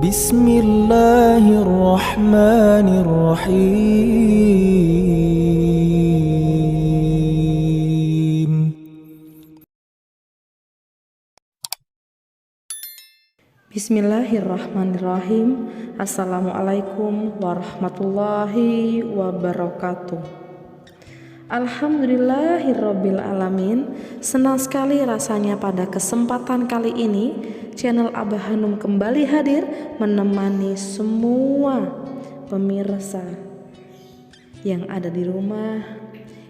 Bismillahirrahmanirrahim. Bismillahirrahmanirrahim. Assalamualaikum warahmatullahi wabarakatuh. Alhamdulillahirabbil alamin. Senang sekali rasanya pada kesempatan kali ini channel Abah Hanum kembali hadir menemani semua pemirsa yang ada di rumah,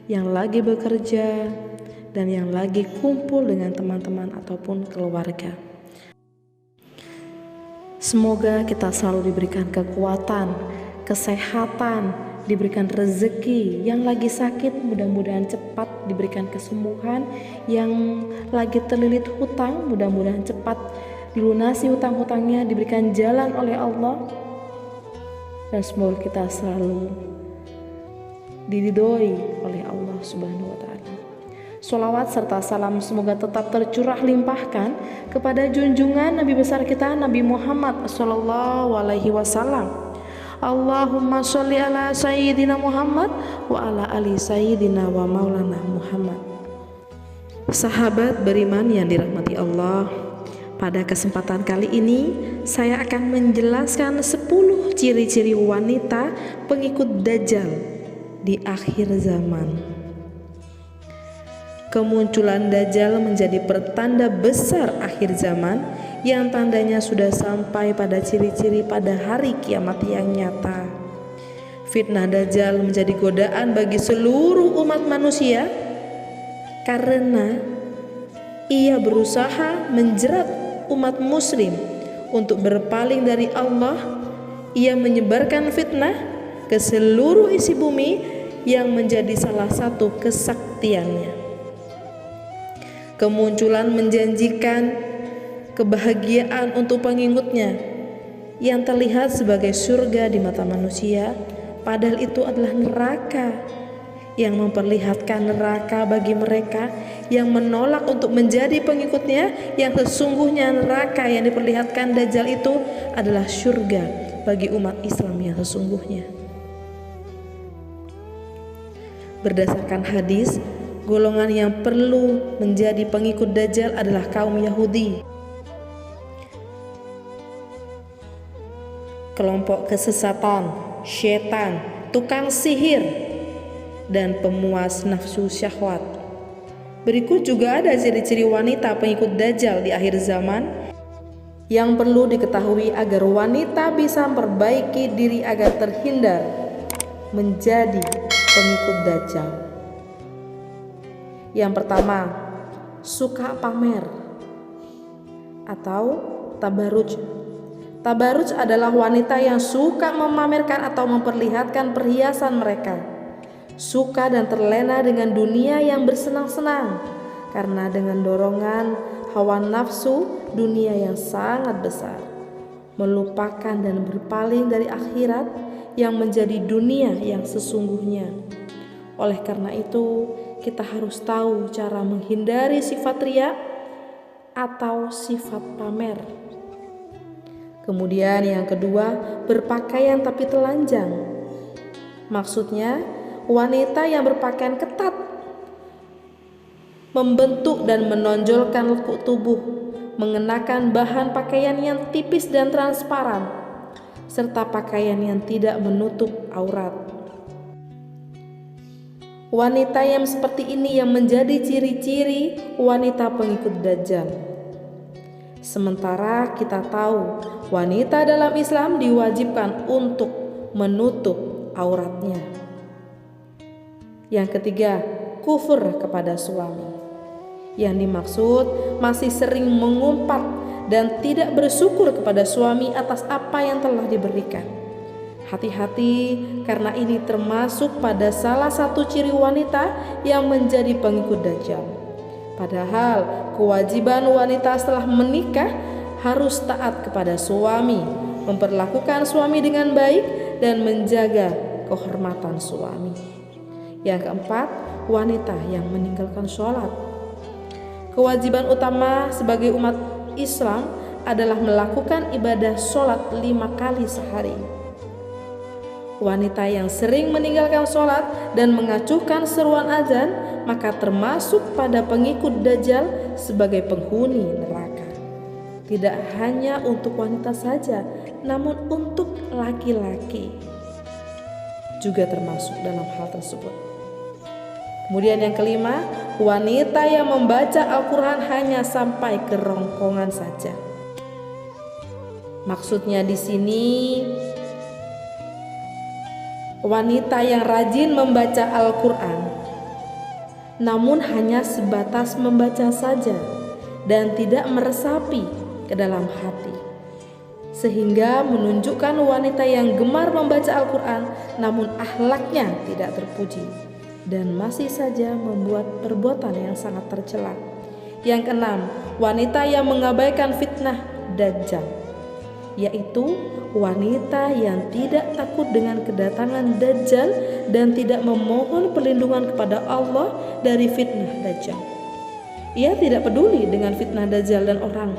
yang lagi bekerja, dan yang lagi kumpul dengan teman-teman ataupun keluarga. Semoga kita selalu diberikan kekuatan, kesehatan, diberikan rezeki. Yang lagi sakit mudah-mudahan cepat diberikan kesembuhan. Yang lagi terlilit hutang mudah-mudahan cepat dilunasi hutang-hutangnya, diberikan jalan oleh Allah. Dan semoga kita selalu diridhoi oleh Allah Subhanahu wa ta'ala. Sholawat serta salam semoga tetap tercurah limpahkan kepada junjungan Nabi besar kita Nabi Muhammad sallallahu alaihi wasallam. Allahumma sholli ala sayyidina Muhammad wa ala ali sayyidina wa maulana Muhammad. Sahabat beriman yang dirahmati Allah, pada kesempatan kali ini saya akan menjelaskan 10 ciri-ciri wanita pengikut Dajjal di akhir zaman. Kemunculan Dajjal menjadi pertanda besar akhir zaman yang tandanya sudah sampai pada ciri-ciri pada hari kiamat yang nyata. Fitnah Dajjal menjadi godaan bagi seluruh umat manusia karena ia berusaha menjerat umat muslim untuk berpaling dari Allah. Ia menyebarkan fitnah ke seluruh isi bumi yang menjadi salah satu kesaktiannya. Kemunculan menjanjikan kebahagiaan untuk pengikutnya yang terlihat sebagai surga di mata manusia, padahal itu adalah neraka, yang memperlihatkan neraka bagi mereka yang menolak untuk menjadi pengikutnya, yang sesungguhnya neraka yang diperlihatkan Dajjal itu adalah surga bagi umat Islam yang sesungguhnya. Berdasarkan hadis, golongan yang perlu menjadi pengikut Dajjal adalah kaum Yahudi, kelompok kesesatan, syaitan, tukang sihir, dan pemuas nafsu syahwat. Berikut juga ada ciri-ciri wanita pengikut Dajjal di akhir zaman yang perlu diketahui agar wanita bisa memperbaiki diri agar terhindar menjadi pengikut Dajjal. Yang pertama, suka pamer atau tabaruj. Tabaruj adalah wanita yang suka memamerkan atau memperlihatkan perhiasan mereka, suka dan terlena dengan dunia yang bersenang-senang karena dengan dorongan hawa nafsu dunia yang sangat besar, melupakan dan berpaling dari akhirat yang menjadi dunia yang sesungguhnya. Oleh karena itu, kita harus tahu cara menghindari sifat riya atau sifat pamer. Kemudian yang kedua, berpakaian tapi telanjang. Maksudnya, wanita yang berpakaian ketat, membentuk dan menonjolkan lekuk tubuh, mengenakan bahan pakaian yang tipis dan transparan, serta pakaian yang tidak menutup aurat. Wanita yang seperti ini yang menjadi ciri-ciri wanita pengikut Dajjal. Sementara kita tahu wanita dalam Islam diwajibkan untuk menutup auratnya. Yang ketiga, kufur kepada suami. Yang dimaksud masih sering mengumpat dan tidak bersyukur kepada suami atas apa yang telah diberikan. Hati-hati, karena ini termasuk pada salah satu ciri wanita yang menjadi pengikut Dajjal. Padahal kewajiban wanita setelah menikah harus taat kepada suami, memperlakukan suami dengan baik dan menjaga kehormatan suami. Yang keempat, wanita yang meninggalkan sholat. Kewajiban utama sebagai umat Islam adalah melakukan ibadah sholat 5 kali sehari. Wanita yang sering meninggalkan sholat dan mengacuhkan seruan azan, maka termasuk pada pengikut Dajjal sebagai penghuni neraka. Tidak hanya untuk wanita saja, namun untuk laki-laki juga termasuk dalam hal tersebut. Kemudian yang kelima, wanita yang membaca Al-Quran hanya sampai kerongkongan saja. Maksudnya di sini wanita yang rajin membaca Al-Quran, namun hanya sebatas membaca saja dan tidak meresapi ke dalam hati, sehingga menunjukkan wanita yang gemar membaca Al-Quran namun akhlaknya tidak terpuji dan masih saja membuat perbuatan yang sangat tercela. Yang keenam, wanita yang mengabaikan fitnah Dajjal, yaitu wanita yang tidak takut dengan kedatangan Dajjal dan tidak memohon perlindungan kepada Allah dari fitnah Dajjal. Ia tidak peduli dengan fitnah Dajjal dan orang.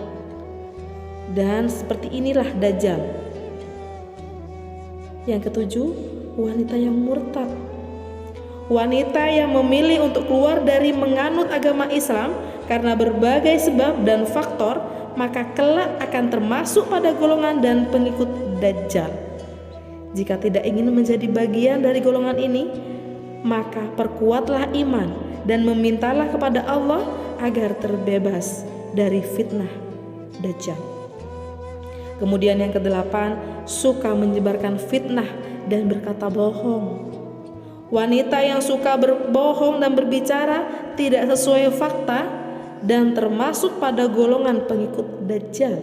Dan seperti inilah Dajjal. Yang ketujuh, wanita yang murtad. Wanita yang memilih untuk keluar dari menganut agama Islam karena berbagai sebab dan faktor, maka kelak akan termasuk pada golongan dan pengikut Dajjal. Jika tidak ingin menjadi bagian dari golongan ini, maka perkuatlah iman dan memintalah kepada Allah agar terbebas dari fitnah Dajjal. Kemudian yang kedelapan, suka menyebarkan fitnah dan berkata bohong. Wanita yang suka berbohong dan berbicara tidak sesuai fakta dan termasuk pada golongan pengikut Dajjal.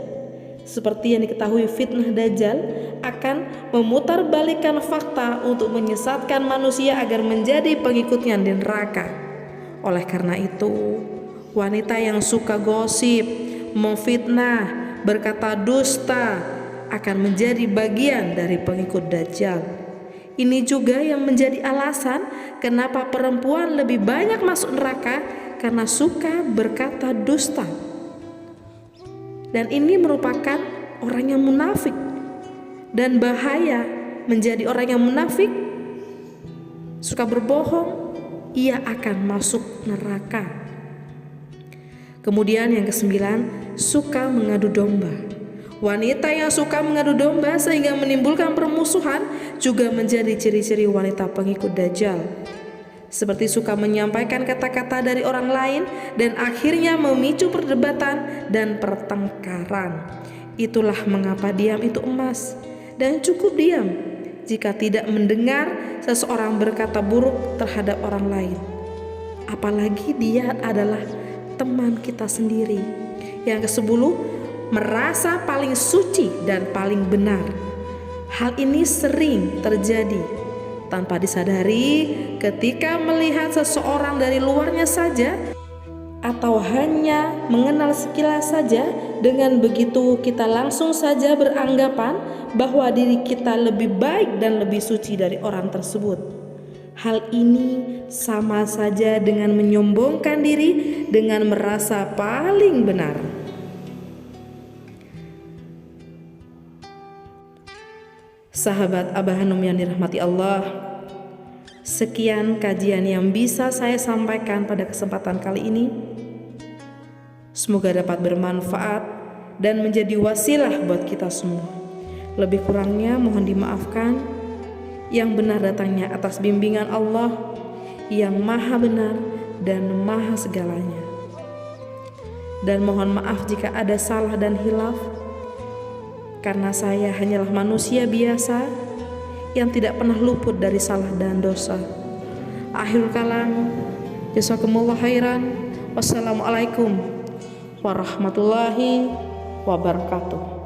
Seperti yang diketahui, fitnah Dajjal akan memutarbalikkan fakta untuk menyesatkan manusia agar menjadi pengikutnya di neraka. Oleh karena itu, wanita yang suka gosip, memfitnah, berkata dusta akan menjadi bagian dari pengikut Dajjal. Ini juga yang menjadi alasan kenapa perempuan lebih banyak masuk neraka, karena suka berkata dusta. Dan ini merupakan orang yang munafik, dan bahaya menjadi orang yang munafik, suka berbohong, ia akan masuk neraka. Kemudian yang kesembilan, suka mengadu domba. Wanita yang suka mengadu domba sehingga menimbulkan permusuhan juga menjadi ciri-ciri wanita pengikut Dajjal. Seperti suka menyampaikan kata-kata dari orang lain dan akhirnya memicu perdebatan dan pertengkaran. Itulah mengapa diam itu emas, dan cukup diam jika tidak mendengar seseorang berkata buruk terhadap orang lain. Apalagi dia adalah teman kita sendiri. Yang ke-10, merasa paling suci dan paling benar. Hal ini sering terjadi tanpa disadari ketika melihat seseorang dari luarnya saja atau hanya mengenal sekilas saja. Dengan begitu kita langsung saja beranggapan bahwa diri kita lebih baik dan lebih suci dari orang tersebut. Hal ini sama saja dengan menyombongkan diri dengan merasa paling benar. Sahabat Abah Hanum yang dirahmati Allah, sekian kajian yang bisa saya sampaikan pada kesempatan kali ini. Semoga dapat bermanfaat dan menjadi wasilah buat kita semua. Lebih kurangnya mohon dimaafkan. Yang benar datangnya atas bimbingan Allah yang maha benar dan maha segalanya. Dan mohon maaf jika ada salah dan hilaf, karena saya hanyalah manusia biasa yang tidak pernah luput dari salah dan dosa. Akhirul kalam, jazakumullah khairan. Wassalamualaikum warahmatullahi wabarakatuh.